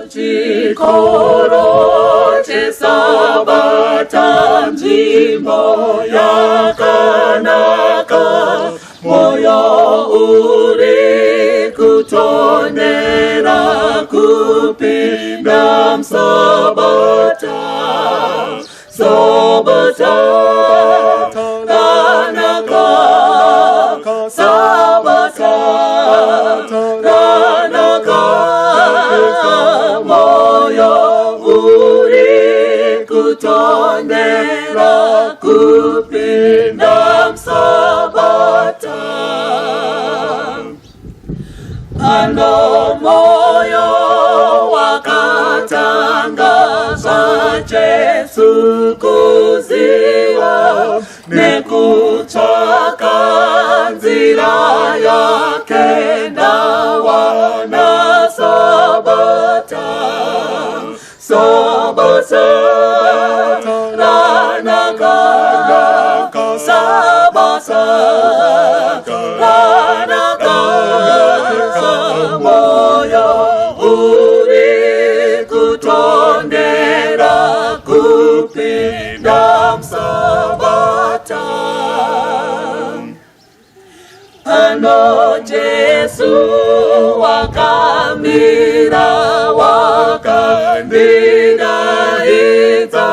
chikoro chesabata nzvimbo yakanaka, moyo uri kutonera kupinda msabata. Sabata ranaka, sabata ranaka, moyo uri kutonera kupinda msabata. Ano moyo wakatangaza Jesu kuziwa, nekutsvaka nzira yake ndawana sabata. Sabata ranaka, sabata ranaka, moyo uri kutondera kupinda msabata. Ano Jesu wakamira wakandingaidza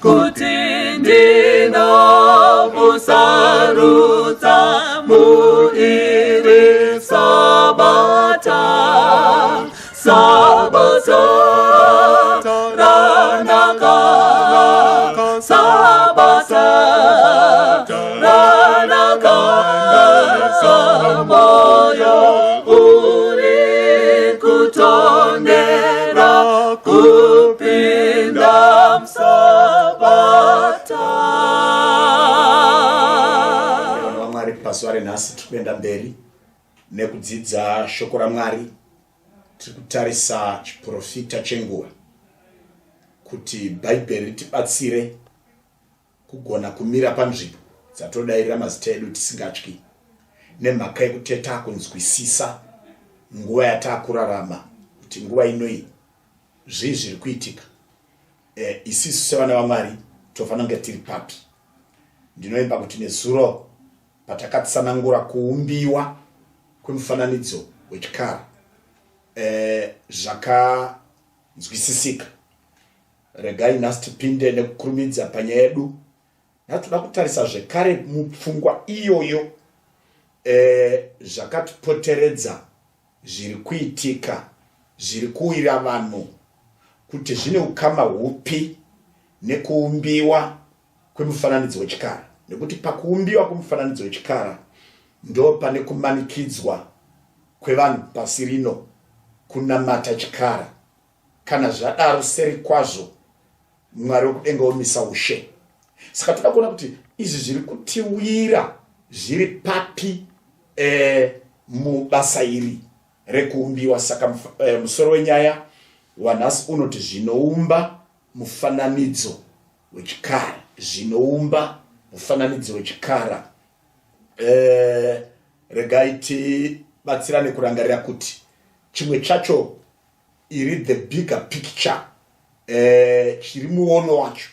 kuti ndinomusarudza muiri sabata. Sabata ranaka, sabata ranaka, moyo uri kutondera kupinda msabata. Mwari pazuva renhasi tikuenda mberi nekudzidza shoko raMwari. Tiri kutarisa chiprofita chenguva kuti Bhaibheri ritibatsire kugona kumira panzvimbo dzatodairira mazita edu tisingatyi, nemhaka yekuti takunzwisisa nguva yatakurarama, kuti nguva inoi zvii zviri kuitika. Isisu sevana vaMwari tofanira kunge tiri papi. Ndinoimba kuti nezuro patakatsanangura kuumbiwa kwemufananidzo wechikara, zvakanzwisisika. Regai nhasi tipinde nekukurumidza panyaya yedu. Toda kutarisa zvekare mupfungwa iyoyo zvakatipoteredza zviri kuitika, zviri kuwira vanhu, kuti zvine ukama hupi nekuumbiwa kwemufananidzo wechikara. Nekuti pakuumbiwa kwemufananidzo wechikara ndo pane kumanikidzwa kwevanhu pasi rino kunamata chikara. Kana zvadaro seri kwazvo Mwari wekudenga omisa ushe. Saka toda kuona kuti izvi zviri kutiwira zviri papi mubasa iri rekuumbiwa. Saka musoro wenyaya wanhasi unoti zvinoumba mufananidzo wechikara. Zvinoumba mufananidzo wechikara. Regai tibatsirane kurangarira kuti chimwe chacho iri the bigger picture, chiri muono wacho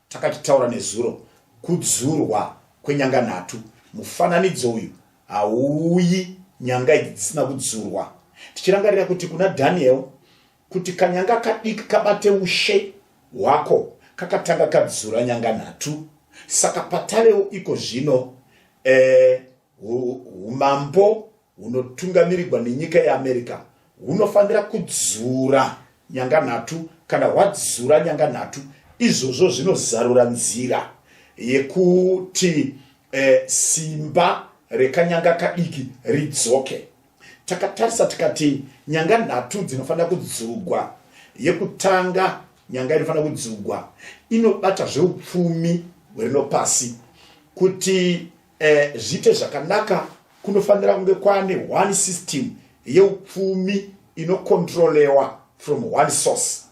takachitaura nezuro, kudzurwa kwenyanga nhatu. Mufananidzo uyu hauyi nyanga idzi dzisina kudzurwa. Tichirangarira kuti kuna Daniel kuti kanyanga kadiki kabate ushe hwako kakatanga kadzura nyanga nhatu. Saka patarewo iko zvino umambo hunotungamirirwa nenyika yeAmerica hunofanira kudzura nyanga nhatu. Kana hwadzura nyanga nhatu, izvozvo zvinozarura nzira yekuti simba rekanyanga kadiki ridzoke. Takatarisa tikati nyanga nhatu dzinofanira kudzugwa. Yekutanga nyanga inofanira kudzugwa inobata zveupfumi hwerino pasi. Kuti zviite zvakanaka kunofanira kunge kwane one system yeupfumi inokontrolewa from one source.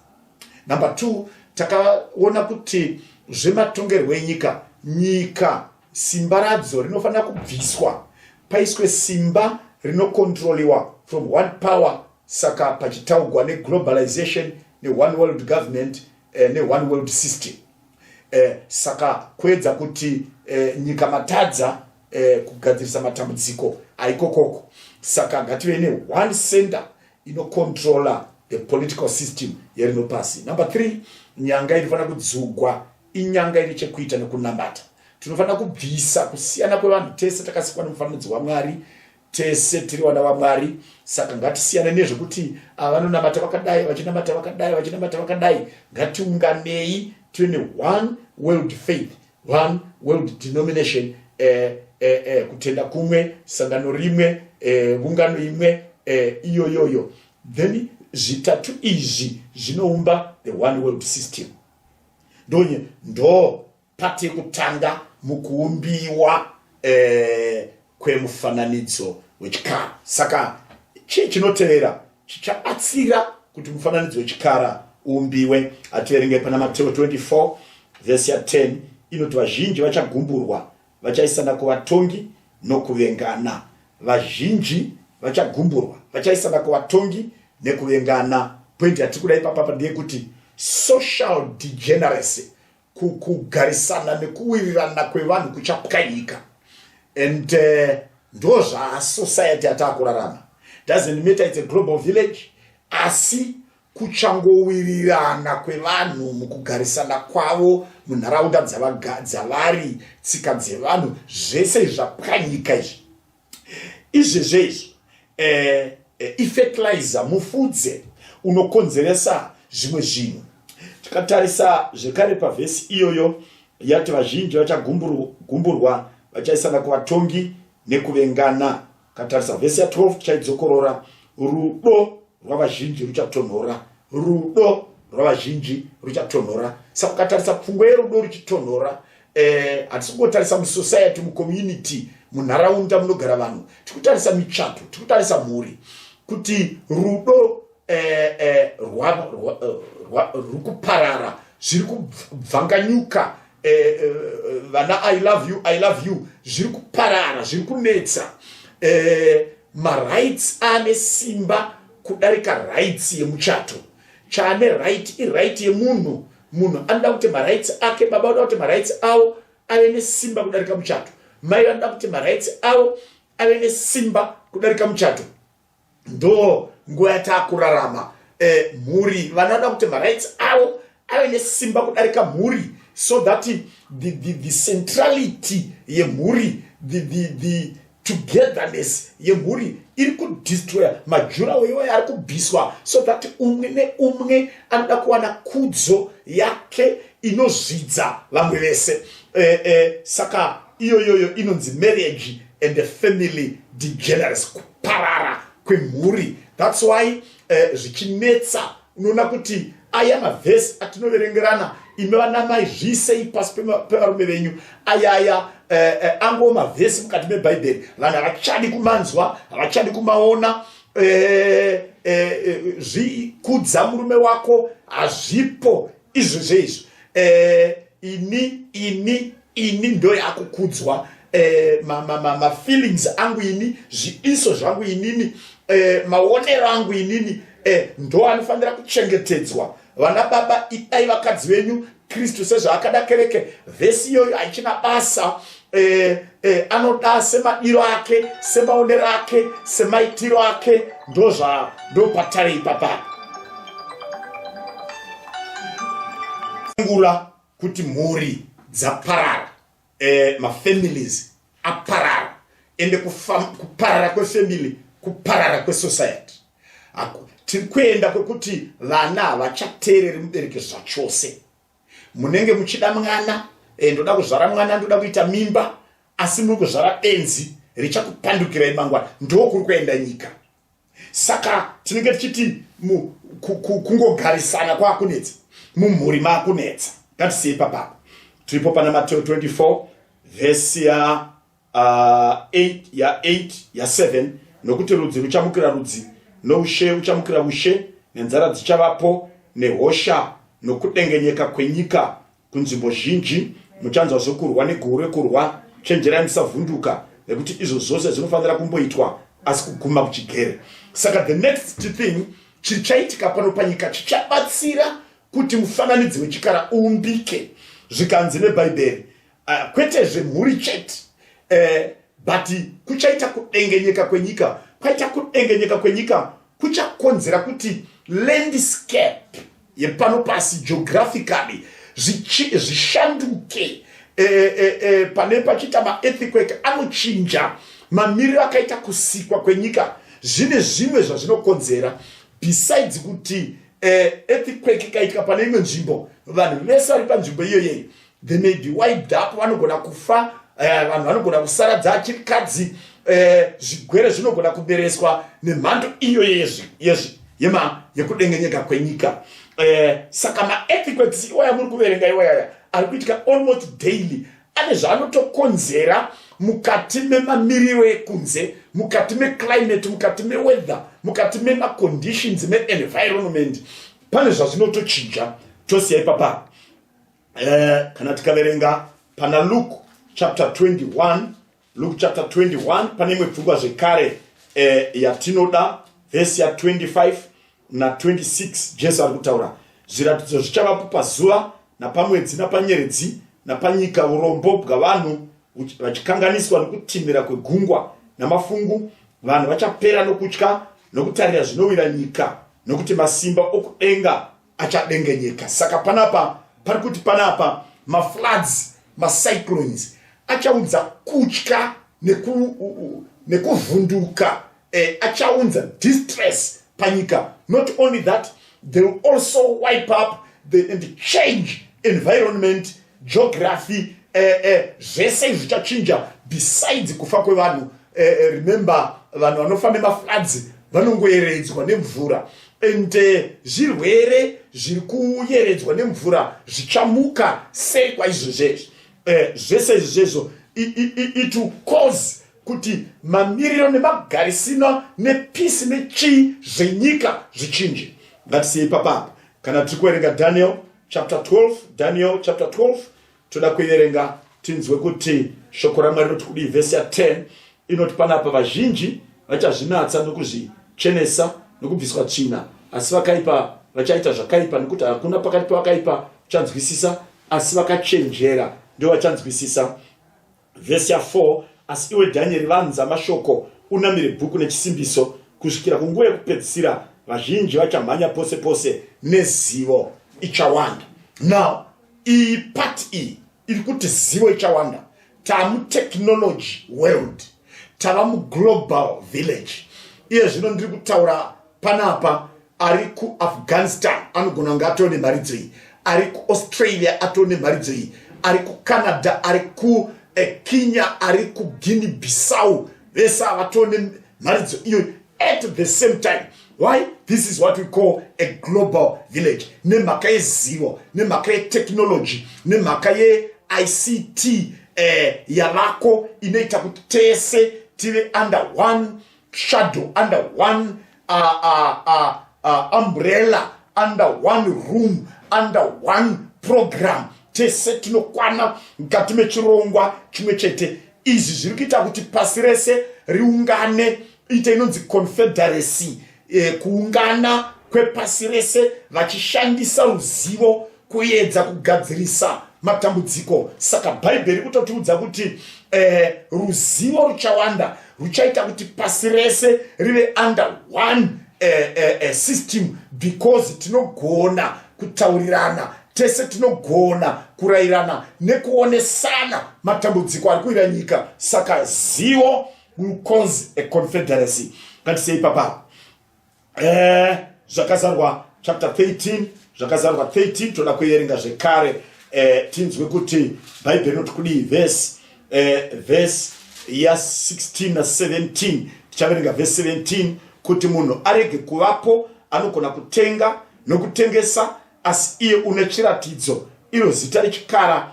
Number 2, takaona kuti zvematongerwo enyika, nyika simba radzo rinofanira kubviswa paiswe simba rinokontroliwa from one power saka pachitaugwa neglobalization ne-one world government ne-one world system. Saka kwedza kuti nyika matadza kugadzirisa matambudziko aikokoko. Saka ngative ne-one center inocontrola the political system yerino pasi. Number 3, nyanga inofana kudzugwa inyanga ine chekuita nekunambata. Tinofana kubvisa kusiyana kwevanhu tese takasikwa nemufananidzo waMwari, tese tiri vana vaMwari. Saka ngatisiyane nezvekuti vanonamata vakadai vachinamata vakadai vachinamata vakadai. Ngatiunganei tive ne-one world faith, one world denomination, kutenda kumwe, sangano rimwe, ungano imwe, iyoyoyo. Then zvitatu izvi zvinoumba the one world system. Ndo pati kutanga mukuumbiwa kwemufananidzo wechikara. Saka chinotevera chichabatsira kuti mufananidzo wechikara uumbiwe. Ativerenge pana Mateo 24 verse ya 10 inoti vazhinji vachagumburwa vachaisana kuvatongi nokuvengana. Vazhinji vachagumburwa vachaisana kuvatongi nekuvengana. Point yatikudai papapa ndeyekuti social degeneracy, kugarisana nekuwirirana kwevanhu kuchapwanyika. And ndozva society yatakurarama. Doesn't matter it's a global village, asi kuchangowirirana kwevanhu mukugarisana kwavo munharaunda dzavari, tsika dzevanhu, zvese zvapwanyika izvi. Izvezvezvo ifertilizer, mufudze unokonzeresa zvimwe zvinhu. Tikatarisa zvekare pavhesi iyoyo yati vazhinji vachagumburwa vachaisana kuvatongi nekuvengana. Katarisa vhesi ya 12 tichaidzokorora. Rudo rwavazhinji ruchatonhora, rudo rwavazhinji ruchatonhora. Saka ukatarisa pfungwa yerudo ruchitonhora, hatisi kungotarisa musociety, mucommunity, munharaunda munogara vanhu, tikutarisa michato, tikutarisa mhuri, kuti rudo rukuparara, zviri kubvanganyuka. Vana I love you zviri kuparara, zviri kunetsa. Marights ane simba kudarika rights yemuchato. Chane right right yemunhu. Munhu anoda kuti marights ake, baba anoda kuti marights avo ave nesimba kudarika muchato. Mai anoda kuti marights avo ave nesimba kudarika muchato. Ndo nguva yatakurarama. Mhuri vanoda kuti marights avo ave nesimba kudarika mhuri, so that the centrality yemhuri, the togetherness yemhuri iri kudestroya. Majurawo iwayo ari kubviswa, so that umwe neumwe anoda kuwana kudzo yake inozvidza vamwe vese. Saka iyoyoyo inonzi marriage and the family degeneracy, kuparara kwemhuri. That's why zvichinetsa unoona kuti aya mavhesi atinoverengerana ime vanamai zvisei pasi pevarume venyu, ayaya ango mavhesi mukati mebhaibheri. Vanhu havachadi kumanzwa, havachadi kumaona. Kudza murume wako hazvipo izvezvezvo. Ini ndo yakukudzwa. Feelings angu ini, zviiso zvangu inini, maonero angu inini, ndo anofanira kuchengetedzwa. Vana baba, idai vakadzi venyu Kristu sezvaakada kereke. Vhesi iyoyo haichina basa. Anoda semadiro ake, semaonero ake, semaitiro ake. Ndo patare ipapa. Ngula kuti mhuri dzaparara, mafamilies aparara, ende kuparara kwefamily, kuparara kwesociety. Tiri kuenda kwekuti vana vachateereri mubereki zvachose. Munenge muchida mwana, ndoda kuzvara mwana, ndoda kuita mimba, asi muri kuzvara benzi richakupandukirai mangwana. Ndo kuri kuenda nyika. Saka tinenge tichiti kungogarisana kwakunetsa, mumhuri makunetsa. Ngatisiye papa. Tiripo pana Mateo 24 vhesi ya 8 ya 7, nokuti rudzi ruchamukira rudzi, noushe uchamukira ushe, nenzara dzichavapo, nehosha nokudengenyeka kwenyika kunzvimbo zhinji. Muchanzwa zvokurwa negore kurwa, chenjerai musavhunduka, nekuti izvo zvose zvinofanira kumboitwa, asi kuguma kuchigere. Saka the next thing chichaitika pano panyika chichabatsira kuti mufananidzo wechikara uumbike zvikanzi nebhaibheri. Kwete zvemhuri chete, but kuchaita kudengenyeka kwenyika. Kwaita kudengenyeka kwenyika kuchakonzera kuti landscape yepano pasi geographically zvishanduke. Pane pachita ma-earthquake anochinja mamiriro akaita kusikwa kwenyika. Zvine zvimwe zvazvinokonzera besides kuti earthquake ikaitika pane imwe nzvimbo, vanhu vese vari panzvimbo iyoyo they may be wiped up, vanogona kufa, vanhu vanogona kusaradza achirikadzi, zvigwere zvinogona kubereswa nemhando iyoyo yekudengenyeka kwenyika. Saka ma-earthquakes iwaya muri kuverenga iwaya ari kuitika almost daily, ane zvaanotokonzera mukati memamiriro ekunze, mukati meclimate, mukati meweather, mukati memaconditions me-environment. Pane zvazvinotochinja. Tosiyai papa. Kana tikaverenga pana Luke chapter 21, Luke chapter 21, pane imwe pfungwa zvekare yatinoda, verse ya 25 na 26. Jesu ari kutaura zviratidzo zvichavapo pazuva napamwedzi napanyeredzi napanyika, urombo bwavanhu vachikanganiswa nokutinhira kwegungwa namafungu. Vanhu vachapera nokutya nokutarira zvinowira nyika, nokuti masimba okudenga achadengenyeka. Saka panapa pari kuti panapa mafloods, macyclones achaunza kutya nekuvhunduka, achaunza distress panyika. Not only that, they will also wipe up and change environment, geography, zvese zvichachinja besides kufa kwevanhu. Remember, vanhu vanofa nemafloods vanongoyeredzwa nemvura, and zvirwere zviri kuyeredzwa nemvura zvichamuka sei kwaizvozvezvo. Zvese izvozvo it will cause kuti mamiriro nemagarisino nepisi nechii zvenyika zvichinje. Ngatisiyei papapo. Kana tiri kuverenga Daniel chapter 12, toda kuverenga tinzwe kuti shoko raMwari rinoti kudii. Vhesi ya 10 inoti panapa vazhinji vachazvinatsa nokuzvichenesa nokubviswa tsvina, asi vakaipa vachaita zvakaipa, nokuti hakuna pakati pavakaipa uchanzwisisa, asi vakachenjera ndio vachanzwisisa. Vhesi ya 4, asi iwe Dhanieri vanza mashoko unamire bhuku nechisimbiso, kusvikira kunguva yekupedzisira vazhinji vachamhanya pose pose nezivo ichawanda. Now, iyi part iyi iri kuti zivo ichawanda. Tamu technology world, tava mu global village. Iye zvino ndiri kutaura panapa, ari ku Afghanistan anogona kunge atone maridzo iyi, ari ku Australia atone maridzo iyi, ari ku Canada, ari ku Kenya, ari ku Guinea Bissau, vese avatone maridzo iyo at the same time. Why? This is what we call a global village. Nemhaka yezivo, nemhaka yetechnology, nemhaka ye ICT yavako inoita kuti tese tive under one shadow, under one umbrella, under one room, under one program. Tese tinokwana mukati mechirongwa chimwe chete. Izvi zviri kuita kuti pasi rese riungane, ite inonzi confederacy, kuungana kwepasi rese vachishandisa ruzivo kuedza kugadzirisa matambudziko. Saka bhaibheri kutotiudza kuti ruzivo ruchawanda, ruchaita kuti pasi rese rive under one system, because tinogona kutaurirana, tese tinogona kurayirana nekuonesana matambudziko ari kuwira nyika. Saka zivo will cause a confederacy. Ngatisei papa. Zvakazarwa chapter 13, zvakazarwa 13 toda kuerenga zvekare. Tinzwe kuti bhaibheri rinoti kudii. Verse ya 16 na 17. Tichaverenga verse 17 kuti munhu arege kuvapo anogona kutenga nokutengesa, asi iye une chiratidzo, iro zita rechikara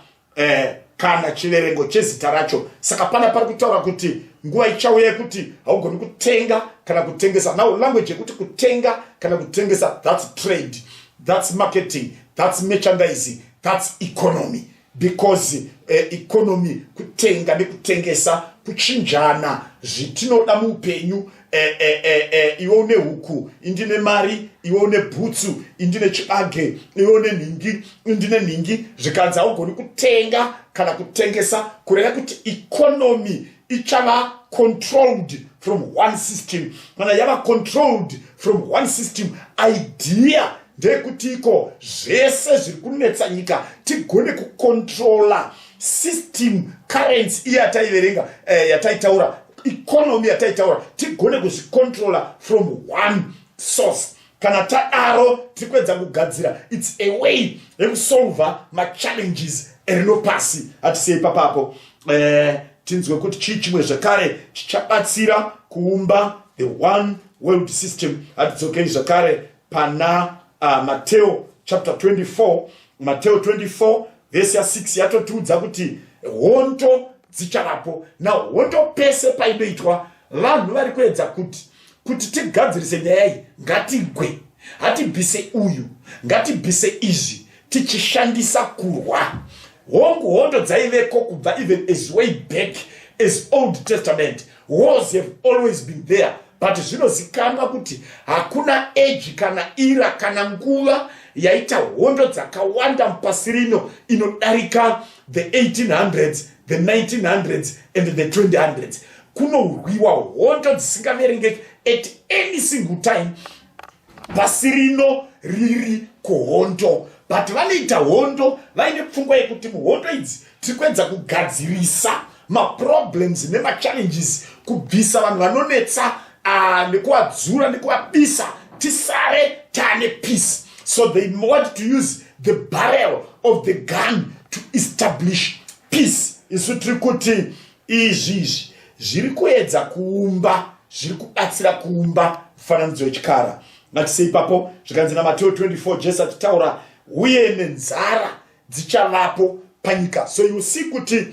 kana chiverengo chezita racho. Saka pana pari kutaura kuti nguva ichauya yekuti haugoni kutenga kana kutengesa. Now language yekuti kutenga kana kutengesa, that's trade, that's marketing, that's merchandising, that's economy. Because economy, kutenga nekutengesa, kuchinjana zvitinoda muupenyu, iwe une huku, indine mari, iwe une bhutsu, indine chibage, iwe une ningi, indine ningi, zvikanzi haugoni kutenga kana kutengesa, kureva kuti economy ichava controlled from one system. Kana yava controlled from one system, idea ndekuti iko zvese zviri kunetsa nyika tigone kucontrola system currency iya yataiverenga yataitaura economy yataitaura tigone kuzvicontrola from one source. Kana tadaro tikuedza kugadzira, it's a way yekusolva machallenges erinopasi. Hatisei papapo tinzwe kuti chii chimwe zvakare chichabatsira kuumba the one world system. Hatidzokei zvakare pana Mateo chapter 24, Mateo 24 verse 6 yatotiudza kuti hondo dzichavapo. Na hondo pese painoitwa vanhu vari kuedza kuti tigadzirise nyaya iyi, ngatigwe, hatibvise uyu, ngatibvise izvi, tichishandisa kurwa. Hondo dzaiveko kubva even as way back as Old Testament. Wars have always been there, but zvinozikanwa kuti hakuna age kana era kana nguva yaita hondo dzakawanda mupasi rino inodarika the 1800s, the 1900s and the 2000s. Kunorwiwa hondo dzisingaverengeki at any single time pasi rino riri kuhondo. But vanoita hondo vaine pfungwa yekuti muhondo idzi tikuedza kugadzirisa maproblems nemachallenges, kubvisa vanhu vanonetsa nekuwadzura nekuwabisa tisare tane peace. So they want to use the barrel of the gun to establish peace. Isu tiri kuti izvizvi zviri kuedza kuumba, zviri kubatsira kuumba mufananidzo wechikara. Ngatisei ipapo zvikanzi naMateo 24 Jesu achitaura uye nenzara dzichavapo panyika. So you see kuti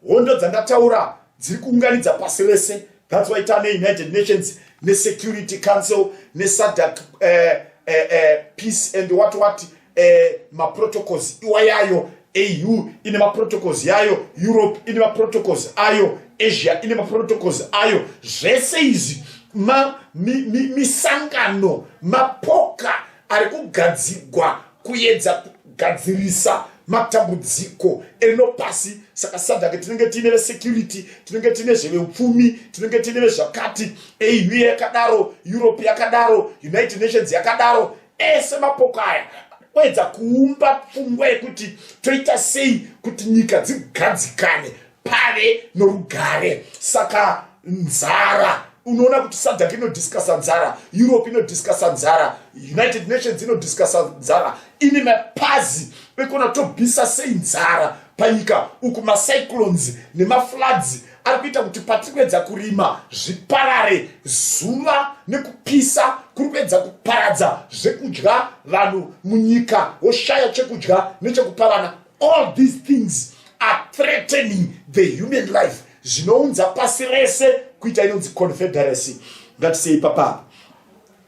hondo dzandataura dziri kuunganidza pasi rese. That's why tane United Nations ne Security Council ne SADC peace and what ma protocols iwayayo. AU ine ma protocols yayo, Europe ine ma protocols ayo, Asia ine ma protocols ayo. Zvese izi misangano mapoka ari kugadzirwa kuedza kugadzirisa matambudziko enopasi. Saka SADC tinenge tine security, tinenge tine zveupfumi, tinenge tine vezvakati, AU yakadaro, Europe yakadaro, United Nations yakadaro. Ese mapoka aya kuedza kuumba pfungwa yekuti toita sei kuti nyika dzigadzikane pave norugare. Saka nzara, unoona kuti SADC inodiscussa nzara, Europe inodiscussa nzara, United Nations inodiscussa nzara. Ine mapazi ekona tobvisa sei nzara panyika uku. Macyclones nemafloods ari kuita kuti patikuedza kurima zviparare, zuva nekupisa kuri kuedza kuparadza zvekudya, vanhu munyika woshaya chekudya nechekuparana. All these things are threatening the human life. Zvinounza pasi rese kuita inonzi confederacy. Ngatisei papa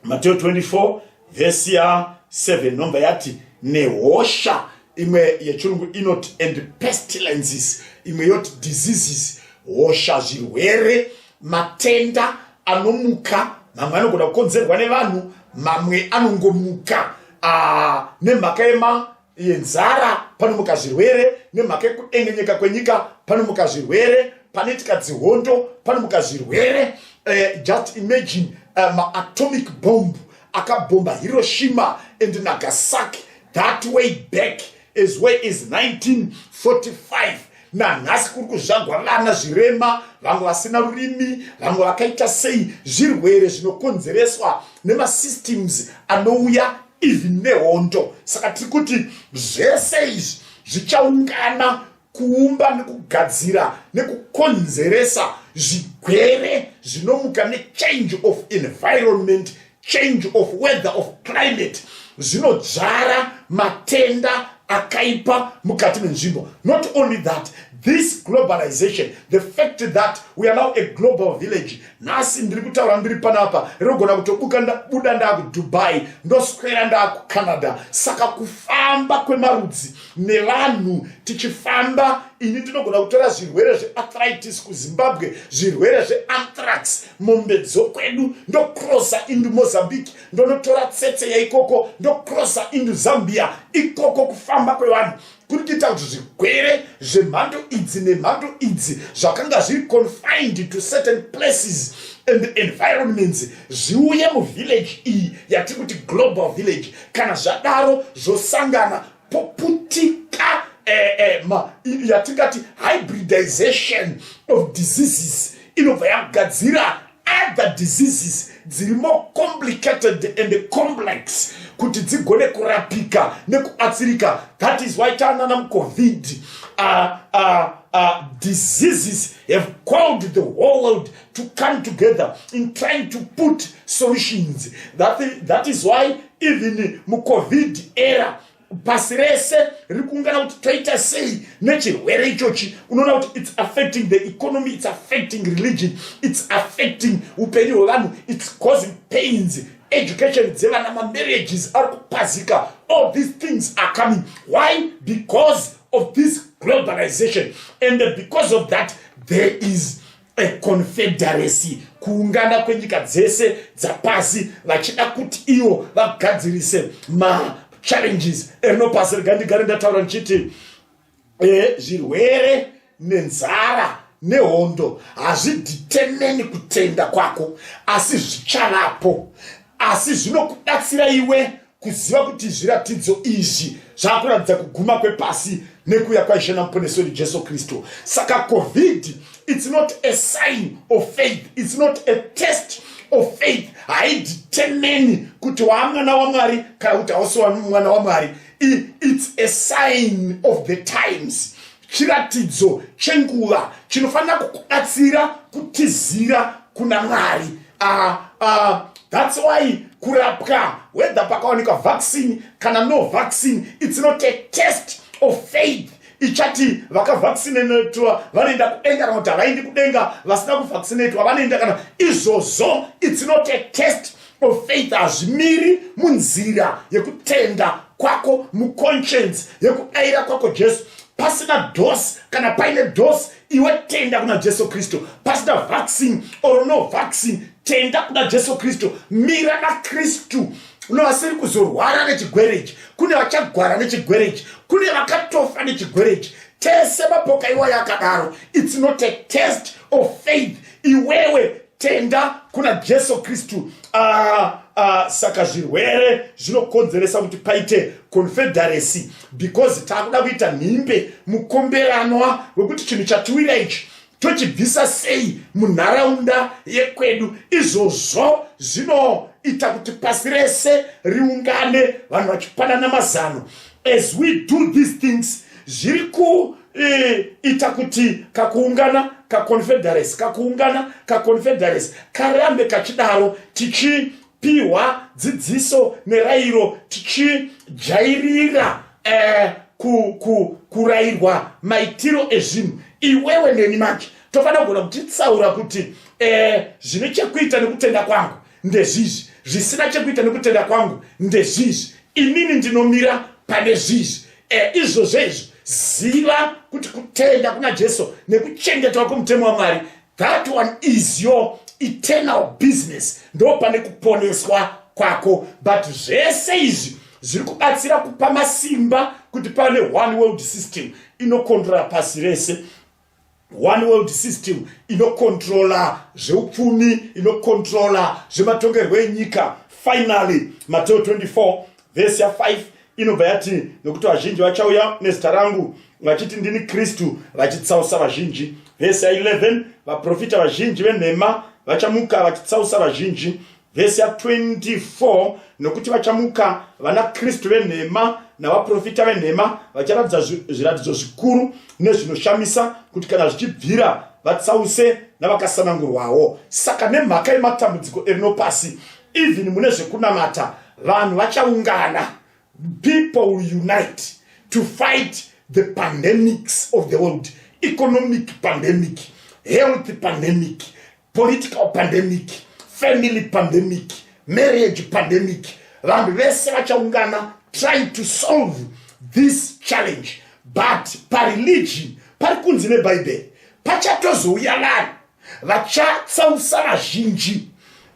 Mateo 24 verse ya 7 nomba yati nehosha, imwe yechirungu inoti and pestilences, imwe yoti diseases. Hosha, zvirwere, matenda anomuka, mamwe anogona kukonzerwa nevanhu, mamwe anongomuka nemhaka yenzara panomuka zvirwere, nemhaka yekudengenyeka kwenyika panomuka zvirwere, panoitika dzihondo panomuka zvirwere. Just imagine ma-atomic bomb akabomba Hiroshima and Nagasaki that way back as well as 1945. Nanhasi kuri kuzvagwa vana zvirema, vamwe vasina rurimi, vamwe vakaita sei, zvirwere zvinokonzereswa nemasystems anouya even nehondo. Saka tiri kuti zvese izvi zvichaungana kuumba nekugadzira nekukonzeresa zvigwere zvinomuka nechange of environment, change of weather, of climate, zvinodzvara matenda akaipa mukati menzvimbo. Not only that, this globalization, the fact that we are now a global village. Nasi ndiri kutaura ndiri panapa, rinogona kutobuda ndaku Dubai, ndoswera ndaku Canada. Saka kufamba kwemarudzi nevanhu tichifamba ini ndinogona kutora zvirwere zvearthritis kuZimbabwe, zvirwere zveanthrax mumbedzo kwedu, ndokrosa into Mozambique, ndonotora tsetse yaikoko ndokrosa into Zambia, ikoko kufamba kwevanhu kuri kuita kuti zvirwere zvemhando idzi nemhando idzi zvakanga zviri confined to certain places and environments zviuye muvillage iyi yatiri kuti global village. Kana zvadaro zvosangana poputika yatingati hybridization of diseases inobva yagadzira other diseases dziri more complicated and complex kuti dzigone kurapika nekuatsirika. That is why taanana COVID diseases have called the whole world to come together in trying to put solutions. That is why even COVID era pasi rese riri kuungana kuti toita sei nechirwere ichochi. Unoona kuti it's affecting the economy, it's affecting religion, it's affecting upenyu hwevanhu, it's causing pains. Education dzevana, marriages are kupazika. All these things are coming. Why? Because of this globalization. And because of that, there is a confederacy, kuungana kwenyika dzese dzapasi vachida kuti iwo vagadzirise challenges erinopasi. Rigandigare ndataura ndichiti zvirwere nenzara nehondo hazvidetermini kutenda kwako, asi zvichavapo, asi zvinokudatsira iwe kuziva kuti zviratidzo izvi zvakuratidza kuguma kwepasi nekuya kwaishe namuponesi wedu Jesu Kristu. Saka COVID, it's not a sign of faith, it's not a test of faith. Haidetermini kuti waamwana waMwari kana kuti hausi mwana waMwari. It's a sign of the times, chiratidzo chenguva chinofanira kukudatsira kutizira kuna Mwari. That's why kurapwa, whether pakawanikwa vaccine kana no vaccine, it's not a test of faith. Ichati vakavaccinatwa vanoenda kudenga kana kuti havaendi kudenga, vasina kuvaccinatwa vanoenda kana izvozvo. It's not a test of faith. Hazvimiri munzira yekutenda kwako, muconscience yekudayira kwako Jesu. Pasina dose kana paine dose, iwe tenda kuna Jesu Kristu. Pasina vaccine or no vaccine, tenda kuna Jesu Kristu. Mira na Kristu. Unowasiri kuzorwara nechigwerechi, kune vachagwara nechigwerechi, kune vakatofa nechigwerechi. Tese mapoka iwa yakadaro. It's not a test of faith. Iwewe tenda kuna Jesu Kristu. Saka zvirwere zvinokonzeresa kuti paite confederacy, because takuda kuita nhimbe mukomberanwa wekuti chinhu chatiwira ichi tochibvisa sei munharaunda yekwedu. Izvozvo zvinoita kuti pasi rese riungane, vanhu vachipanana mazano. As we do these things, zviri kuita kuti kakuungana kaconfederacy karambe kachidaro, tichipiwa dzidziso nerayiro, tichijairira kurayirwa maitiro ezvinhu. Iwewe neni manje tofanira kugona kutitsaura kuti zvine chekuita nekutenda kwangu ndezvizvi, zvisina chekuita nekutenda kwangu ndezvizvi, inini ndinomira pane zvizvi. Izvozvezvo ziva kuti kutenda kuna Jesu nekuchengetwa kwomutemo waMwari, that one is your eternal business. Ndo pane kuponeswa kwako. But zvese izvi zviri kubatsira kupa masimba kuti pane one world system inokontrola pasi rese. One world system inokontrola zveupfumi, inokontrola zvematongerwo enyika. Finally, Matthew 24 verse 5 inobva yati, nokuti vazhinji vachauya nezita rangu vachiti ndini Kristu, vachitsausa vazhinji. Verse 11, vaprofita vazhinji venhema vachamuka vachitsausa vazhinji. Verse 24, nokuti vachamuka vana Kristu venhema navaprofita venhema vacharatidza zviratidzo zvikuru nezvinoshamisa, kuti kana zvichibvira vatsause navakasanangurwawo. Saka nemhaka yematambudziko erinopasi, even mune zvekunamata, vanhu vachaungana. People will unite to fight the pandemics of the world. Economic pandemic, health pandemic, political pandemic, family pandemic, marriage pandemic. Vanhu vese vachaungana trying to solve this challenge. But pa religion pari kunzi nebhaibheri pachatozouya vanhu vachatsausa vazhinji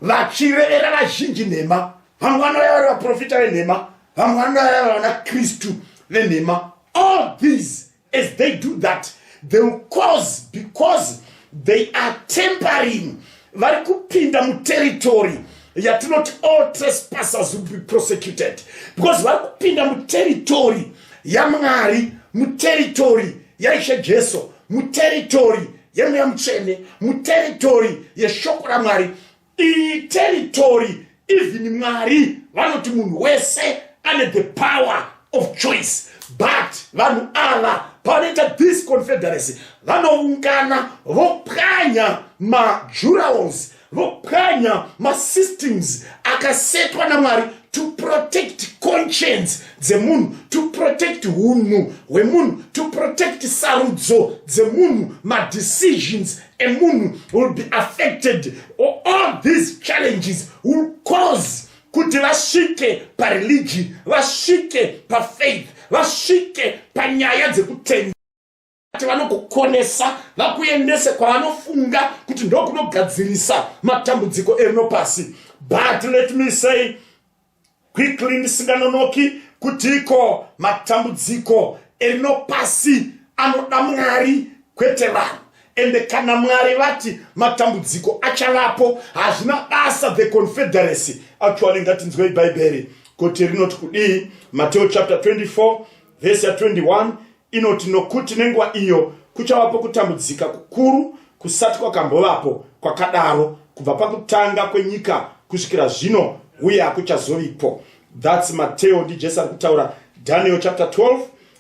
vachirevera vazhinji nhema. Vamwe vanouya vari vaprofita venhema, vamwe vanouya vari vana Kristu venhema. All these, as they do that, they will cause, because they are tempering, vari kupinda muterritory yatinoti all trespassers will be prosecuted, because vari kupinda muterritory yaMwari, muterritory yaIshe Jesu, muterritory yemweya mutsvene, muterritory yeshoko raMwari. Iyi territory even Mwari vanoti munhu wese ane the power of choice, but vanhu ava pavanoita this confederacy vanoungana vopwanya majurals, vopwanya masystems akasetwa naMwari to protect conscience dzemunhu, to protect hunhu hwemunhu, to protect sarudzo dzemunhu, madecisions emunhu will be affected. All these challenges will cause kuti vasvike pareligion, vasvike pafaith, vasvike panyaya dzekutenda, kuti vanokukonesa vakuendese kwavanofunga kuti ndokunogadzirisa matambudziko erino pasi. But let me say quickly, ndisinganonoki kutiko matambudziko erino pasi anoda Mwari kwete vanhu. Ende kana Mwari vati matambudziko achavapo, hazvina basa the confederacy. Actually ngatinzwe ibhaibheri kuti rinoti kudii. Matthew chapter 24 verse ya 21 inoti nokuti nenguva iyo kuchavapo kutambudzika kukuru kusati kwakambovapo kwakadaro kubva pakutanga kwenyika kusvikira zvino, uye hakuchazovipo. That's Matthew, ndi Jesu ari kutaura. Daniel chapter 12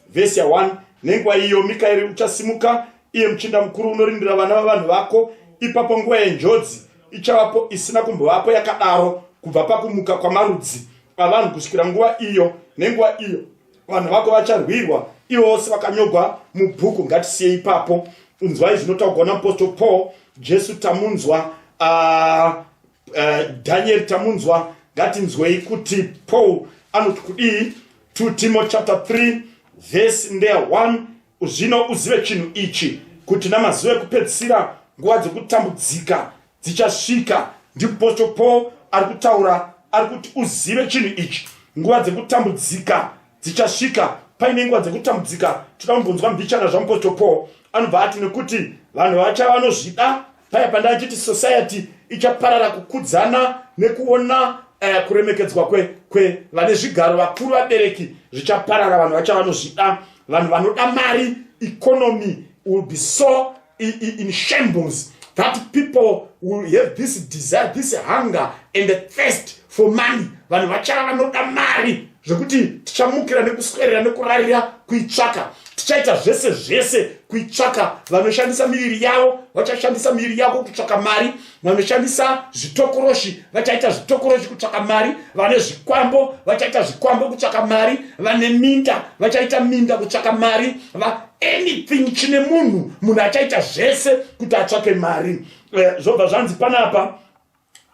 verse ya 1, nenguva iyo Mikaeri uchasimuka, iye muchinda mukuru unorindira vana vavanhu vako. Ipapo nguva yenjodzi ichavapo isina kumbovapo yakadaro kubva pakumuka kwamarudzi avanhu kusvikira nguva iyo. Nenguva iyo vanhu vako vacharwirwa, ivo vose vakanyogwa mubhuku. Ngatisiye ipapo. Unzwai zvinotaurwa naApostle Paul. Jesu tamunzwa, Daniel tamunzwa. Ngatinzwei kuti Paul anoti kudii. 2 Timothy chapter 3 verse ndeya 1, zvino uzive chinhu ichi kuti namazuva ekupedzisira nguva dzekutambudzika dzichasvika. Ndi Apostle Paul ari kutaura, ari kuti uzive chinhu ichi, nguva dzekutambudzika dzichasvika. Paine nguva dzekutambudzika toda kumbonzwa mbichana zvaApostle Paul anobva ati nekuti vanhu vachava vanozvida. Paya pandachiti society ichaparara kukudzana nekuona kuremekedzwa kwe vane zvigaro vakuru vabereki zvichaparara. Vanhu vachava vanozvida, vanhu vanoda mari. Economy will be so in shambles that people will have this desire, this hunger and the thirst for money. Vanhu vachava vanoda mari zvekuti tichamukira nekuswera nekurarira kuitsvaka. Tichaita zvese kuitsvaka. Vanoshandisa miviri yavo vachashandisa miviri yavo kutsvaka mari. Vanoshandisa zvitokoroshi vachaita zvitokoroshi kutsvaka mari. Vane zvikwambo vachaita zvikwambo kutsvaka mari. Vane minda vachaita minda kutsvaka mari. Anything chine munhu achaita zvese kuti atsvake mari. Zvobva zvanzi panapa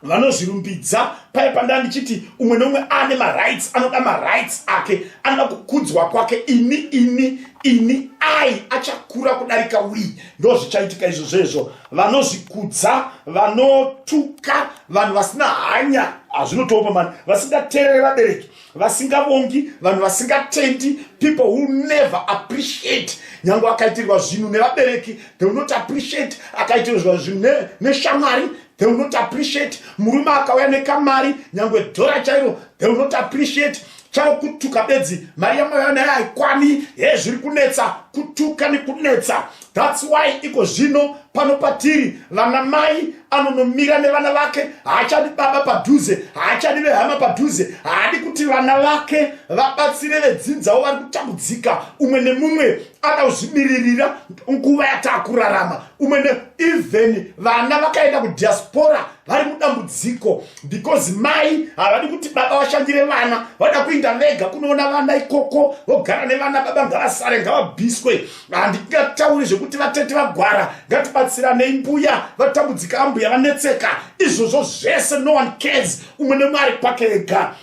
vanozvirumbidza. Paya pandandichiti umwe nomwe ane marights, anoda marights ake, anoda kukudzwa kwake. Ini ai achakura kudarika wi. Ndo zvichaitika izvozvo. Vanozvikudza, vanotuka, vanhu vasina hanya, hazvinotopa mani, vasingateereri vabereki, vasingavongi, vanhu vasingatendi, people who never appreciate. Nyange akaitirwa zvinhu nevabereki, they will not appreciate. Akaitirwa zvinhu neshamwari, they will not appreciate. Murume akauya nekamari, nyange dhora chairo, they will not appreciate. Chao kutuka bedzi, mari yamauya nayo haikwani, zviri kunetsa, kutuka nekunetsa. That's why iko zvino pano patiri vana mai anonomira nevana vake, haachadi baba padhuze, haachadi vehama padhuze, haadi kuti vana vake vabatsire vedzidzawo vari kutambudzika. Umwe nemumwe ada kuzvimiririra nguva yatakurarama. Even vana vakaenda kudiaspora vari mudambudziko, because mai havadi kuti baba vashandire vana, vada kuinda vega kunoona vana ikoko, vogara nevana, baba ngavasare, ngavabviswe. Handingatauri zvekuti vatete vagwara, ngatibatsiranei mbuya vatambudzika, ambuya vanetseka. Izvozvo zvese no one cares. Umwe nemwe ari kwake ega.